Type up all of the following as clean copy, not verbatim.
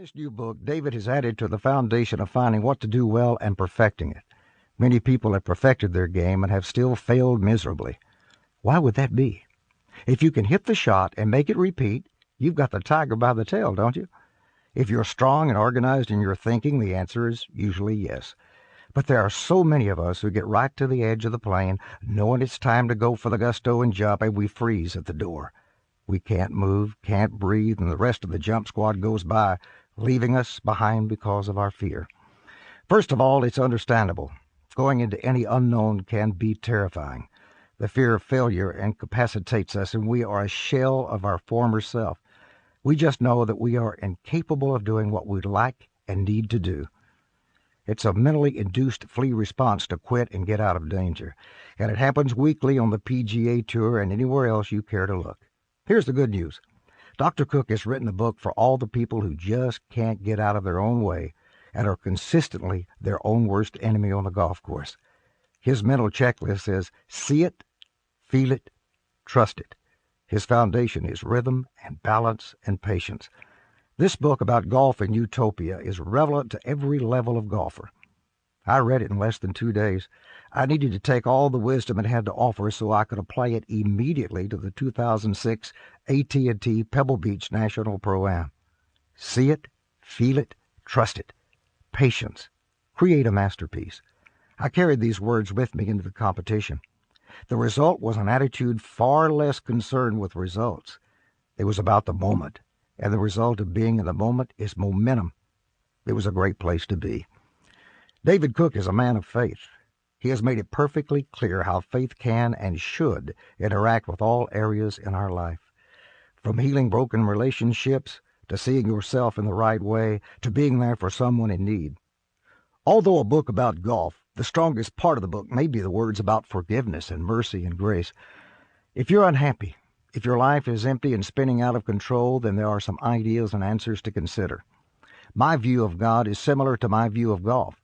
this new book, David has added to the foundation of finding what to do well and perfecting it. Many people have perfected their game and have still failed miserably. Why would that be? If you can hit the shot and make it repeat, you've got the tiger by the tail, don't you? If you're strong and organized in your thinking, the answer is usually yes. But there are so many of us who get right to the edge of the plane, knowing it's time to go for the gusto and jump, and we freeze at the door. We can't move, can't breathe, and the rest of the jump squad goes by, leaving us behind because of our fear. First of all, it's understandable. Going into any unknown can be terrifying. The fear of failure incapacitates us, and we are a shell of our former self. We just know that we are incapable of doing what we like and need to do. It's a mentally induced flee response to quit and get out of danger, and it happens weekly on the PGA Tour and anywhere else you care to look. Here's the good news. Dr. Cook has written a book for all the people who just can't get out of their own way and are consistently their own worst enemy on the golf course. His mental checklist says, see it, feel it, trust it. His foundation is rhythm and balance and patience. This book about golf in Utopia is relevant to every level of golfer. I read it in less than 2 days. I needed to take all the wisdom it had to offer so I could apply it immediately to the 2006 AT&T Pebble Beach National Pro-Am. See it, feel it, trust it. Patience. Create a masterpiece. I carried these words with me into the competition. The result was an attitude far less concerned with results. It was about the moment, and the result of being in the moment is momentum. It was a great place to be. David Cook is a man of faith. He has made it perfectly clear how faith can and should interact with all areas in our life. From healing broken relationships, to seeing yourself in the right way, to being there for someone in need. Although a book about golf, the strongest part of the book may be the words about forgiveness and mercy and grace. If you're unhappy, if your life is empty and spinning out of control, then there are some ideas and answers to consider. My view of God is similar to my view of golf.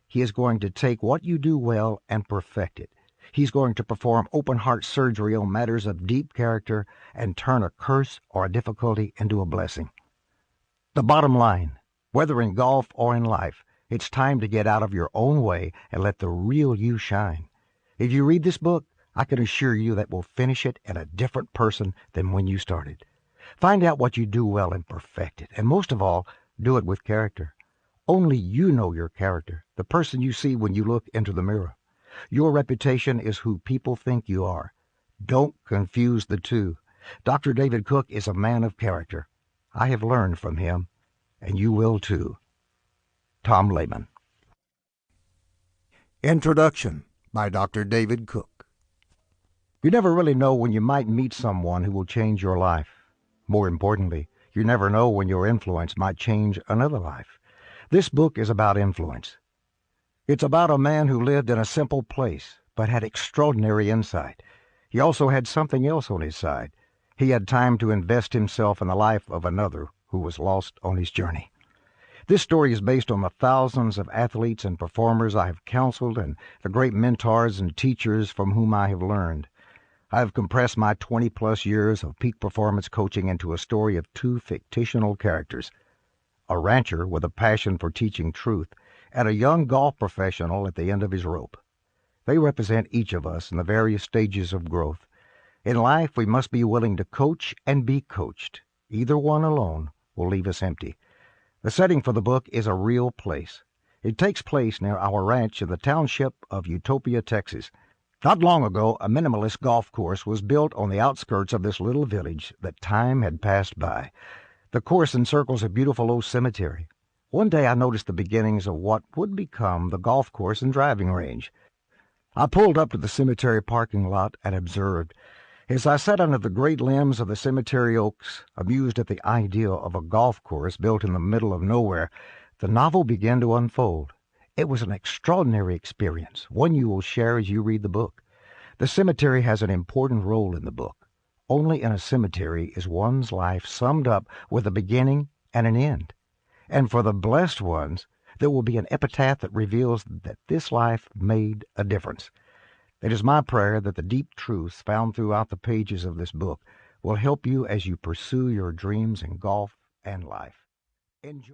He is going to take what you do well and perfect it. He's going to perform open-heart surgery on matters of deep character and turn a curse or a difficulty into a blessing. The bottom line, whether in golf or in life, it's time to get out of your own way and let the real you shine. If you read this book, I can assure you that we'll finish it in a different person than when you started. Find out what you do well and perfect it, and most of all, do it with character. Only you know your character, the person you see when you look into the mirror. Your reputation is who people think you are. Don't confuse the two. Dr. David Cook is a man of character. I have learned from him, and you will too. Tom Lehman. Introduction by Dr. David Cook. You never really know when you might meet someone who will change your life. More importantly, you never know when your influence might change another life. This book is about influence. It's about a man who lived in a simple place, but had extraordinary insight. He also had something else on his side. He had time to invest himself in the life of another who was lost on his journey. This story is based on the thousands of athletes and performers I have counseled and the great mentors and teachers from whom I have learned. I have compressed my 20-plus years of peak performance coaching into a story of two fictional characters, a rancher with a passion for teaching truth, and a young golf professional at the end of his rope. They represent each of us in the various stages of growth. In life, we must be willing to coach and be coached. Either one alone will leave us empty. The setting for the book is a real place. It takes place near our ranch in the township of Utopia, Texas. Not long ago, a minimalist golf course was built on the outskirts of this little village that time had passed by. The course encircles a beautiful old cemetery. One day I noticed the beginnings of what would become the golf course and driving range. I pulled up to the cemetery parking lot and observed. As I sat under the great limbs of the cemetery oaks, amused at the idea of a golf course built in the middle of nowhere, the novel began to unfold. It was an extraordinary experience, one you will share as you read the book. The cemetery has an important role in the book. Only in a cemetery is one's life summed up with a beginning and an end. And for the blessed ones, there will be an epitaph that reveals that this life made a difference. It is my prayer that the deep truths found throughout the pages of this book will help you as you pursue your dreams in golf and life. Enjoy.